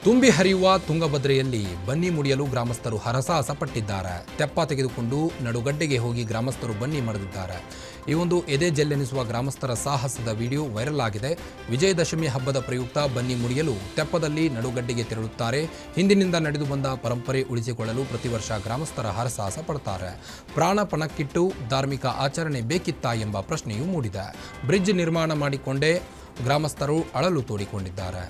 ತುಂಬಿ ಹರಿಯುವ ತುಂಗಭದ್ರೆಯಲ್ಲಿ ಬನ್ನಿ ಮುಡಿಯಲು ಗ್ರಾಮಸ್ಥರು ಹರಸಾಹಸ ಪಟ್ಟಿದ್ದಾರೆ. ತೆಪ್ಪ ತೆಗೆದುಕೊಂಡು ನಡುಗಡ್ಡೆಗೆ ಹೋಗಿ ಗ್ರಾಮಸ್ಥರು ಬನ್ನಿ ಮಡಿದಿದ್ದಾರೆ. ಈ ಒಂದು ಎದೆ ಜಲ್ಲೆನಿಸುವ ಗ್ರಾಮಸ್ಥರ ಸಾಹಸದ ವಿಡಿಯೋ ವೈರಲ್ ಆಗಿದೆ. ವಿಜಯದಶಮಿ ಹಬ್ಬದ ಪ್ರಯುಕ್ತ ಬನ್ನಿ ಮುಡಿಯಲು ತೆಪ್ಪದಲ್ಲಿ ನಡುಗಡ್ಡೆಗೆ ತೆರಳುತ್ತಾರೆ. ಹಿಂದಿನಿಂದ ನಡೆದು ಬಂದ ಪರಂಪರೆ ಉಳಿಸಿಕೊಳ್ಳಲು ಪ್ರತಿ ವರ್ಷ ಗ್ರಾಮಸ್ಥರ ಹರಸಾಹಸ ಪಡ್ತಾರೆ. ಪ್ರಾಣ ಪಣಕ್ಕಿಟ್ಟು ಧಾರ್ಮಿಕ ಆಚರಣೆ ಬೇಕಿತ್ತಾ ಎಂಬ ಪ್ರಶ್ನೆಯೂ ಮೂಡಿದೆ. ಬ್ರಿಡ್ಜ್ ನಿರ್ಮಾಣ ಮಾಡಿಕೊಂಡೇ ಗ್ರಾಮಸ್ಥರು ಅಳಲು ತೋಡಿಕೊಂಡಿದ್ದಾರೆ.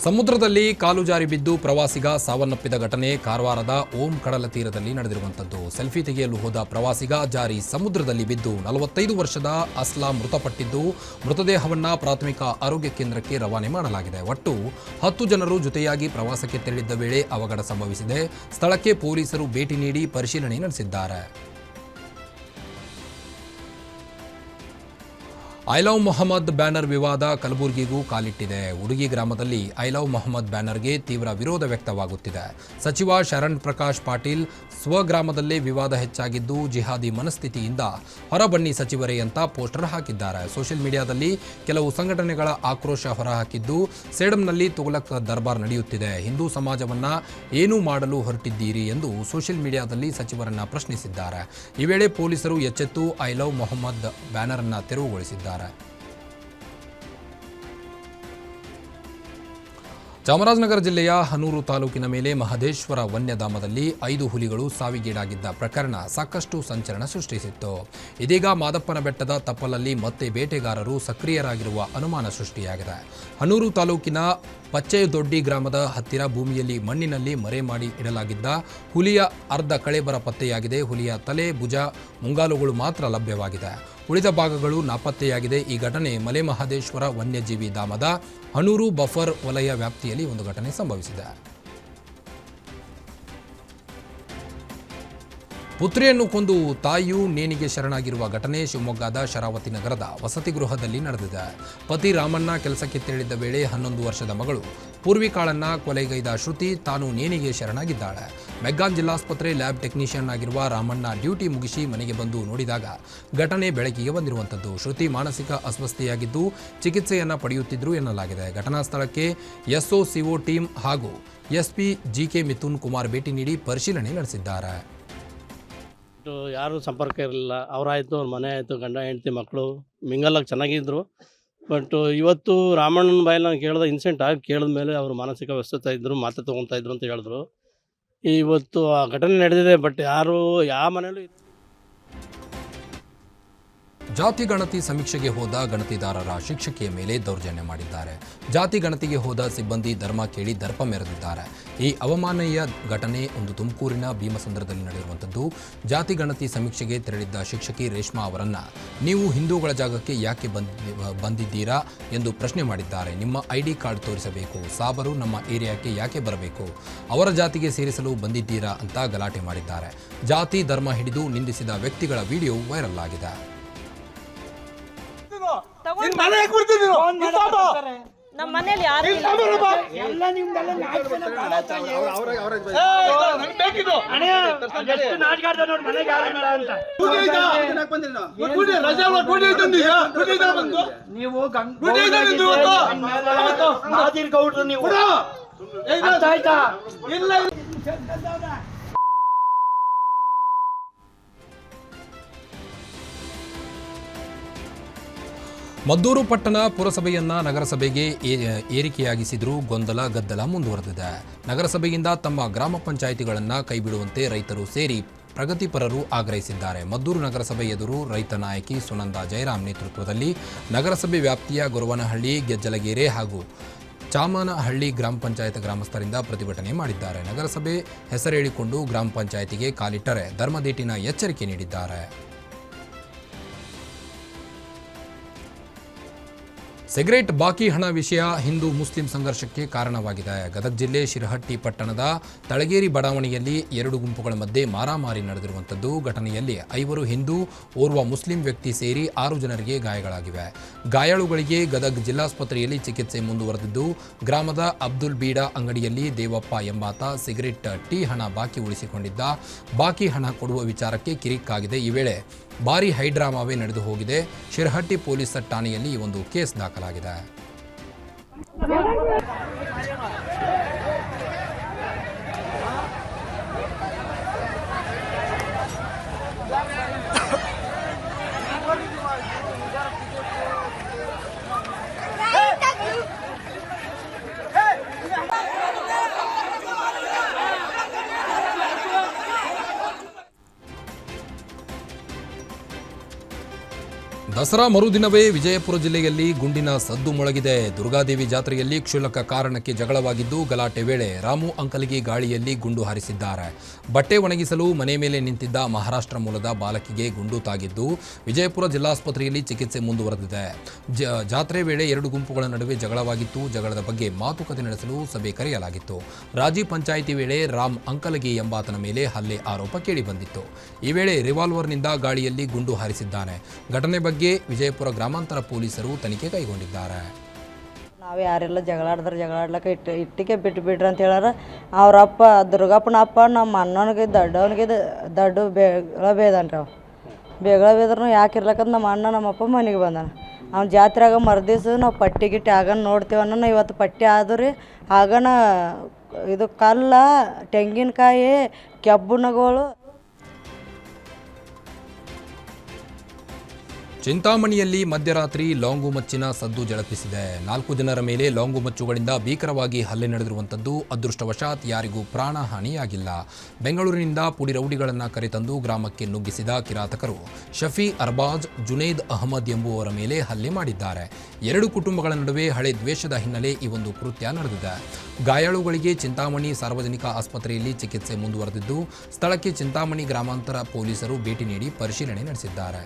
ಸಮುದ್ರದಲ್ಲಿ ಕಾಲು ಜಾರಿ ಬಿದ್ದು ಪ್ರವಾಸಿಗ ಸಾವನ್ನಪ್ಪಿದ ಘಟನೆ ಕಾರವಾರದ ಓಂ ಕಡಲ ತೀರದಲ್ಲಿ ನಡೆದಿರುವಂಥದ್ದು. ಸೆಲ್ಫಿ ತೆಗೆಯಲು ಹೋದ ಪ್ರವಾಸಿಗ ಜಾರಿ ಸಮುದ್ರದಲ್ಲಿ ಬಿದ್ದು 45 ವರ್ಷದ ಅಸ್ಲಾಂ ಮೃತಪಟ್ಟಿದ್ದು, ಮೃತದೇಹವನ್ನು ಪ್ರಾಥಮಿಕ ಆರೋಗ್ಯ ಕೇಂದ್ರಕ್ಕೆ ರವಾನೆ ಮಾಡಲಾಗಿದೆ. ಒಟ್ಟು 10 ಜನರು ಜೊತೆಯಾಗಿ ಪ್ರವಾಸಕ್ಕೆ ತೆರಳಿದ್ದ ವೇಳೆ ಅವಘಡ ಸಂಭವಿಸಿದೆ. ಸ್ಥಳಕ್ಕೆ ಪೊಲೀಸರು ಭೇಟಿ ನೀಡಿ ಪರಿಶೀಲನೆ ನಡೆಸಿದ್ದಾರೆ. ಐ ಲವ್ ಮೊಹಮ್ಮದ್ ಬ್ಯಾನರ್ ವಿವಾದ ಕಲಬುರಗಿಗೂ ಕಾಲಿಟ್ಟಿದೆ. ಉಡುಗಿ ಗ್ರಾಮದಲ್ಲಿ ಐ ಲವ್ ಮೊಹಮ್ಮದ್ ಬ್ಯಾನರ್ಗೆ ತೀವ್ರ ವಿರೋಧ ವ್ಯಕ್ತವಾಗುತ್ತಿದೆ. ಸಚಿವ ಶರಣ್ ಪ್ರಕಾಶ್ ಪಾಟೀಲ್ ಸ್ವಗ್ರಾಮದಲ್ಲೇ ವಿವಾದ ಹೆಚ್ಚಾಗಿದ್ದು, ಜಿಹಾದಿ ಮನಸ್ಥಿತಿಯಿಂದ ಹೊರಬನ್ನಿ ಸಚಿವರೇ ಅಂತ ಪೋಸ್ಟರ್ ಹಾಕಿದ್ದಾರೆ. ಸೋಷಿಯಲ್ ಮೀಡಿಯಾದಲ್ಲಿ ಕೆಲವು ಸಂಘಟನೆಗಳ ಆಕ್ರೋಶ ಹೊರಹಾಕಿದ್ದು, ಸೇಡಂನಲ್ಲಿ ತುಘಲಕ್ ದರ್ಬಾರ್ ನಡೆಯುತ್ತಿದೆ, ಹಿಂದೂ ಸಮಾಜವನ್ನ ಏನು ಮಾಡಲು ಹೊರಟಿದ್ದೀರಿ ಎಂದು ಸೋಷಿಯಲ್ ಮೀಡಿಯಾದಲ್ಲಿ ಸಚಿವರನ್ನ ಪ್ರಶ್ನಿಸಿದ್ದಾರೆ. ಈ ವೇಳೆ ಪೊಲೀಸರು ಎಚ್ಚೆತ್ತು ಐ ಲವ್ ಮೊಹಮ್ಮದ್ ಬ್ಯಾನರ್ ಅನ್ನು ತೆರವುಗೊಳಿಸಿದ್ದಾರೆ. ಚಾಮರಾಜನಗರ ಜಿಲ್ಲೆಯ ಹನೂರು ತಾಲೂಕಿನ ಮೇಲೆ ಮಹದೇಶ್ವರ ವನ್ಯಧಾಮದಲ್ಲಿ 5 ಹುಲಿಗಳು ಸಾವಿಗೀಡಾಗಿದ್ದ ಪ್ರಕರಣ ಸಾಕಷ್ಟು ಸಂಚಲನ ಸೃಷ್ಟಿಸಿತ್ತು. ಇದೀಗ ಮಾದಪ್ಪನ ಬೆಟ್ಟದ ತಪ್ಪಲಲ್ಲಿ ಮತ್ತೆ ಬೇಟೆಗಾರರು ಸಕ್ರಿಯರಾಗಿರುವ ಅನುಮಾನ ಸೃಷ್ಟಿಯಾಗಿದೆ. ಹನೂರು ತಾಲೂಕಿನ ಪಚ್ಚೆದೊಡ್ಡಿ ಗ್ರಾಮದ ಹತ್ತಿರ ಭೂಮಿಯಲ್ಲಿ ಮಣ್ಣಿನಲ್ಲಿ ಮರೆ ಮಾಡಿ ಇಡಲಾಗಿದ್ದ ಹುಲಿಯ ಅರ್ಧ ಕಳೇಬರ ಪತ್ತೆಯಾಗಿದೆ. ಹುಲಿಯ ತಲೆ, ಭುಜ, ಮುಂಗಾಲುಗಳು ಮಾತ್ರ ಲಭ್ಯವಾಗಿದೆ. ಉಳಿದ ಭಾಗಗಳು ನಾಪತ್ತೆಯಾಗಿದೆ. ಈ ಘಟನೆ ಮಲೆಮಹದೇಶ್ವರ ವನ್ಯಜೀವಿ ಧಾಮದ ಹನೂರು ಬಫರ್ ವಲಯ ವ್ಯಾಪ್ತಿಯಲ್ಲಿ ಒಂದು ಘಟನೆ ಸಂಭವಿಸಿದೆ. ಪುತ್ರಿಯನ್ನು ಕೊಂದು ತಾಯಿಯು ನೇಣಿಗೆ ಶರಣಾಗಿರುವ ಘಟನೆ ಶಿವಮೊಗ್ಗದ ಶರಾವತಿ ನಗರದ ವಸತಿ ಗೃಹದಲ್ಲಿ ನಡೆದಿದೆ. ಪತಿ ರಾಮಣ್ಣ ಕೆಲಸಕ್ಕೆ ತೆರಳಿದ್ದ ವೇಳೆ 11 ವರ್ಷದ ಮಗಳು ಪೂರ್ವಿಕಾಳನ್ನ ಕೊಲೆಗೈದ ಶ್ರುತಿ ತಾನು ನೇಣಿಗೆ ಶರಣಾಗಿದ್ದಾಳೆ. ಮೆಗ್ಗಾನ್ ಜಿಲ್ಲಾಸ್ಪತ್ರೆ ಲ್ಯಾಬ್ ಟೆಕ್ನಿಷಿಯನ್ ಆಗಿರುವ ರಾಮಣ್ಣ ಡ್ಯೂಟಿ ಮುಗಿಸಿ ಮನೆಗೆ ಬಂದು ನೋಡಿದಾಗ ಘಟನೆ ಬೆಳಕಿಗೆ ಬಂದಿರುವಂಥದ್ದು. ಶ್ರುತಿ ಮಾನಸಿಕ ಅಸ್ವಸ್ಥೆಯಾಗಿದ್ದು ಚಿಕಿತ್ಸೆಯನ್ನು ಪಡೆಯುತ್ತಿದ್ರು ಎನ್ನಲಾಗಿದೆ. ಘಟನಾ ಸ್ಥಳಕ್ಕೆ ಎಸ್ಒಸಿಒ ಟೀಮ್ ಹಾಗೂ ಎಸ್ಪಿ ಜಿಕೆ ಮಿಥುನ್ ಕುಮಾರ್ ಭೇಟಿ ನೀಡಿ ಪರಿಶೀಲನೆ ನಡೆಸಿದ್ದಾರೆ. ಯಾರು ಸಂಪರ್ಕ ಇರಲಿಲ್ಲ. ಅವರಾಯಿತು, ಅವ್ರ ಮನೆ ಆಯಿತು, ಗಂಡ ಹೆಂಡತಿ ಮಕ್ಕಳು ಮಿಂಗಲಾಗಿ ಚೆನ್ನಾಗಿದ್ದರು. ಬಟ್ ಇವತ್ತು ರಾಮಣ್ಣನ ಬಾಯಲ್ಲಿ ನಾನು ಕೇಳಿದ ಇನ್ಸಿಡೆಂಟ್ ಆಗಿ ಕೇಳಿದ ಮೇಲೆ ಅವರು ಮಾನಸಿಕ ವ್ಯಸ್ತತೆ ಇದ್ದರು, ಮಾತೆ ತೊಗೊತಾ ಇದ್ರು ಅಂತ ಹೇಳಿದ್ರು. ಇವತ್ತು ಆ ಘಟನೆ ನಡೆದಿದೆ. ಬಟ್ ಯಾರು ಯಾವ ಮನೆಯಲ್ಲೂ ಜಾತಿ ಗಣತಿ ಸಮೀಕ್ಷೆಗೆ ಹೋದ ಗಣತಿದಾರರ ಶಿಕ್ಷಕಿಯ ಮೇಲೆ ದೌರ್ಜನ್ಯ ಮಾಡಿದ್ದಾರೆ. ಜಾತಿ ಗಣತಿಗೆ ಹೋದ ಸಿಬ್ಬಂದಿ ಧರ್ಮ ಕೇಳಿ ದರ್ಪ ಮೆರೆದಿದ್ದಾರೆ. ಈ ಅವಮಾನನೀಯ ಘಟನೆ ಒಂದು ತುಮಕೂರಿನ ಭೀಮಸಂದ್ರದಲ್ಲಿ ನಡೆದಿರುವಂಥದ್ದು. ಜಾತಿ ಗಣತಿ ಸಮೀಕ್ಷೆಗೆ ತೆರಳಿದ್ದ ಶಿಕ್ಷಕಿ ರೇಷ್ಮಾ ಅವರನ್ನ ನೀವು ಹಿಂದೂಗಳ ಜಾಗಕ್ಕೆ ಯಾಕೆ ಬಂದಿದ್ದೀರಾ ಎಂದು ಪ್ರಶ್ನೆ ಮಾಡಿದ್ದಾರೆ. ನಿಮ್ಮ ID ಕಾರ್ಡ್ ತೋರಿಸಬೇಕು, ಸಾಬರು ನಮ್ಮ ಏರಿಯಾಕ್ಕೆ ಯಾಕೆ ಬರಬೇಕು, ಅವರ ಜಾತಿಗೆ ಸೇರಿಸಲು ಬಂದಿದ್ದೀರಾ ಅಂತ ಗಲಾಟೆ ಮಾಡಿದ್ದಾರೆ. ಜಾತಿ ಧರ್ಮ ಹಿಡಿದು ನಿಂದಿಸಿದ ವ್ಯಕ್ತಿಗಳ ವಿಡಿಯೋ ವೈರಲ್ ಆಗಿದೆ. ನಮ್ಮ ಮನೇಲಿ ಯಾರು ಮದ್ದೂರು ಪಟ್ಟಣ ಪುರಸಭೆಯನ್ನ ನಗರಸಭೆಗೆ ಏರಿಕೆಯಾಗಿಸಿದರೂ ಗೊಂದಲ ಗದ್ದಲ ಮುಂದುವರೆದಿದೆ. ನಗರಸಭೆಯಿಂದ ತಮ್ಮ ಗ್ರಾಮ ಪಂಚಾಯಿತಿಗಳನ್ನು ಕೈಬಿಡುವಂತೆ ರೈತರು ಸೇರಿ ಪ್ರಗತಿಪರರು ಆಗ್ರಹಿಸಿದ್ದಾರೆ. ಮದ್ದೂರು ನಗರಸಭೆ ಎದುರು ರೈತ ನಾಯಕಿ ಸುನಂದ ಜಯರಾಮ್ ನೇತೃತ್ವದಲ್ಲಿ ನಗರಸಭೆ ವ್ಯಾಪ್ತಿಯ ಗೊರವನಹಳ್ಳಿ, ಗೆಜ್ಜಲಗೆರೆ ಹಾಗೂ ಚಾಮನಹಳ್ಳಿ ಗ್ರಾಮ ಪಂಚಾಯತ್ ಗ್ರಾಮಸ್ಥರಿಂದ ಪ್ರತಿಭಟನೆ ಮಾಡಿದ್ದಾರೆ. ನಗರಸಭೆ ಹೆಸರೇಳಿಕೊಂಡು ಗ್ರಾಮ ಪಂಚಾಯಿತಿಗೆ ಕಾಲಿಟ್ಟರೆ ಧರ್ಮದೇಟಿನ ಎಚ್ಚರಿಕೆ ನೀಡಿದ್ದಾರೆ. ಸಿಗರೇಟ್ ಬಾಕಿ ಹಣ ವಿಷಯ ಹಿಂದೂ ಮುಸ್ಲಿಂ ಸಂಘರ್ಷಕ್ಕೆ ಕಾರಣವಾಗಿದೆ. ಗದಗ ಜಿಲ್ಲೆ ಶಿರಹಟ್ಟಿ ಪಟ್ಟಣದ ತಳಗೇರಿ ಬಡಾವಣೆಯಲ್ಲಿ ಎರಡು ಗುಂಪುಗಳ ಮಧ್ಯೆ ಮಾರಾಮಾರಿ ನಡೆದಿರುವಂಥದ್ದು. ಘಟನೆಯಲ್ಲಿ 5 ಹಿಂದೂ, ಓರ್ವ ಮುಸ್ಲಿಂ ವ್ಯಕ್ತಿ ಸೇರಿ 6 ಜನರಿಗೆ ಗಾಯಗಳಾಗಿವೆ. ಗಾಯಾಳುಗಳಿಗೆ ಗದಗ ಜಿಲ್ಲಾಸ್ಪತ್ರೆಯಲ್ಲಿ ಚಿಕಿತ್ಸೆ ಮುಂದುವರೆದಿದ್ದು, ಗ್ರಾಮದ ಅಬ್ದುಲ್ ಬೀಡಾ ಅಂಗಡಿಯಲ್ಲಿ ದೇವಪ್ಪ ಎಂಬಾತ ಸಿಗರೇಟ್ ಟೀ ಹಣ ಬಾಕಿ ಉಳಿಸಿಕೊಂಡಿದ್ದ. ಬಾಕಿ ಹಣ ಕೊಡುವ ವಿಚಾರಕ್ಕೆ ಕಿರಿಕಾಗಿದೆ. ಈ ವೇಳೆ ಭಾರೀ ಹೈಡ್ರಾಮಾವೇ ನಡೆದು ಹೋಗಿದೆ. ಶಿರಹಟ್ಟಿ ಪೊಲೀಸ್ ಠಾಣೆಯಲ್ಲಿ ಈ ಒಂದು ಕೇಸ್ ದಾಖಲಾಗಿದೆ. ದಸರಾ ಮರುದಿನವೇ ವಿಜಯಪುರ ಜಿಲ್ಲೆಯಲ್ಲಿ ಗುಂಡಿನ ಸದ್ದು ಮೊಳಗಿದೆ. ದುರ್ಗಾದೇವಿ ಜಾತ್ರೆಯಲ್ಲಿ ಕ್ಷುಲ್ಲಕ ಕಾರಣಕ್ಕೆ ಜಗಳವಾಗಿದ್ದು, ಗಲಾಟೆ ವೇಳೆ ರಾಮು ಅಂಕಲ್ಗೆ ಗಾಳಿಯಲ್ಲಿ ಗುಂಡು ಹಾರಿಸಿದ್ದಾರೆ. ಬಟ್ಟೆ ಒಣಗಿಸಲು ಮನೆ ಮೇಲೆ ನಿಂತಿದ್ದ ಮಹಾರಾಷ್ಟ್ರ ಮೂಲದ ಬಾಲಕಿಗೆ ಗುಂಡು ತಾಗಿದ್ದು, ವಿಜಯಪುರ ಜಿಲ್ಲಾಸ್ಪತ್ರೆಯಲ್ಲಿ ಚಿಕಿತ್ಸೆ ಮುಂದುವರೆದಿದೆ. ಜಾತ್ರೆ ವೇಳೆ 2 ಗುಂಪುಗಳ ನಡುವೆ ಜಗಳವಾಗಿತ್ತು. ಜಗಳದ ಬಗ್ಗೆ ಮಾತುಕತೆ ನಡೆಸಲು ಸಭೆ ಕರೆಯಲಾಗಿತ್ತು. ರಾಜಿ ಪಂಚಾಯಿತಿ ವೇಳೆ ರಾಮ್ ಅಂಕಲ್ಗೆ ಎಂಬಾತನ ಮೇಲೆ ಹಲ್ಲೆ ಆರೋಪ ಕೇಳಿಬಂದಿತ್ತು. ಈ ವೇಳೆ ರಿವಾಲ್ವರ್ನಿಂದ ಗಾಳಿಯಲ್ಲಿ ಗುಂಡು ಹಾರಿಸಿದ್ದಾನೆ. ಘಟನೆ ಬಗ್ಗೆ ವಿಜಯಪುರ ಗ್ರಾಮಾಂತರ ಪೊಲೀಸರು ತನಿಖೆ ಕೈಗೊಂಡಿದ್ದಾರೆ. ನಾವು ಯಾರೆಲ್ಲ ಜಗಳಾಡ್ಲಕ್ಕ ಇಟ್ಟಿಗೆ ಬಿಟ್ಟು ಬಿಡ್ರಿ ಅಂತ ಹೇಳಾರ. ಅವರಪ್ಪ ದುರ್ಗಪ್ಪನ ಅಪ್ಪ ನಮ್ಮ ಅಣ್ಣನಿಗೆ ದೊಡ್ಡವನಿಗೆ ದೊಡ್ಡ ಬೇದನ್ರಿ. ಅವ ಬೇದ್ರೂ ಯಾಕೆ ಇರ್ಲಕ್ಕಂತ ನಮ್ಮ ಅಣ್ಣ ನಮ್ಮಪ್ಪ ಮನೆಗೆ ಬಂದಾನ. ಅವ್ನ ಜಾತ್ರೆಯಾಗ ಮರ್ದಿವ್ಸ ನಾವು ಪಟ್ಟಿ ಗಿಟ್ಟಿ ಆಗನ ನೋಡ್ತೀವನ್ನ ಇವತ್ತು ಪಟ್ಟಿ ಆದ್ರಿ. ಆಗನ ಇದು ಕಲ್ಲ, ತೆಂಗಿನಕಾಯಿ, ಕೆಬ್ಬುಣಗಳು. ಚಿಂತಾಮಣಿಯಲ್ಲಿ ಮಧ್ಯರಾತ್ರಿ ಲಾಂಗು ಮಚ್ಚಿನ ಸದ್ದು ಜಳಪಿಸಿದೆ. 4 ಜನರ ಮೇಲೆ ಲಾಂಗು ಮಚ್ಚುಗಳಿಂದ ಭೀಕರವಾಗಿ ಹಲ್ಲೆ ನಡೆದಿರುವಂಥದ್ದು. ಅದೃಷ್ಟವಶಾತ್ ಯಾರಿಗೂ ಪ್ರಾಣಹಾನಿಯಾಗಿಲ್ಲ. ಬೆಂಗಳೂರಿನಿಂದ ಪುಡಿ ರೌಡಿಗಳನ್ನು ಕರೆತಂದು ಗ್ರಾಮಕ್ಕೆ ನುಗ್ಗಿಸಿದ ಕಿರಾತಕರು ಶಫಿ ಅರ್ಬಾಜ್, ಜುನೇದ್ ಅಹಮದ್ ಎಂಬುವವರ ಮೇಲೆ ಹಲ್ಲೆ ಮಾಡಿದ್ದಾರೆ. 2 ಕುಟುಂಬಗಳ ನಡುವೆ ಹಳೆ ದ್ವೇಷದ ಹಿನ್ನೆಲೆ ಈ ಒಂದು ಕೃತ್ಯ ನಡೆದಿದೆ. ಗಾಯಾಳುಗಳಿಗೆ ಚಿಂತಾಮಣಿ ಸಾರ್ವಜನಿಕ ಆಸ್ಪತ್ರೆಯಲ್ಲಿ ಚಿಕಿತ್ಸೆ ಮುಂದುವರೆದಿದ್ದು, ಸ್ಥಳಕ್ಕೆ ಚಿಂತಾಮಣಿ ಗ್ರಾಮಾಂತರ ಪೊಲೀಸರು ಭೇಟಿ ನೀಡಿ ಪರಿಶೀಲನೆ ನಡೆಸಿದ್ದಾರೆ.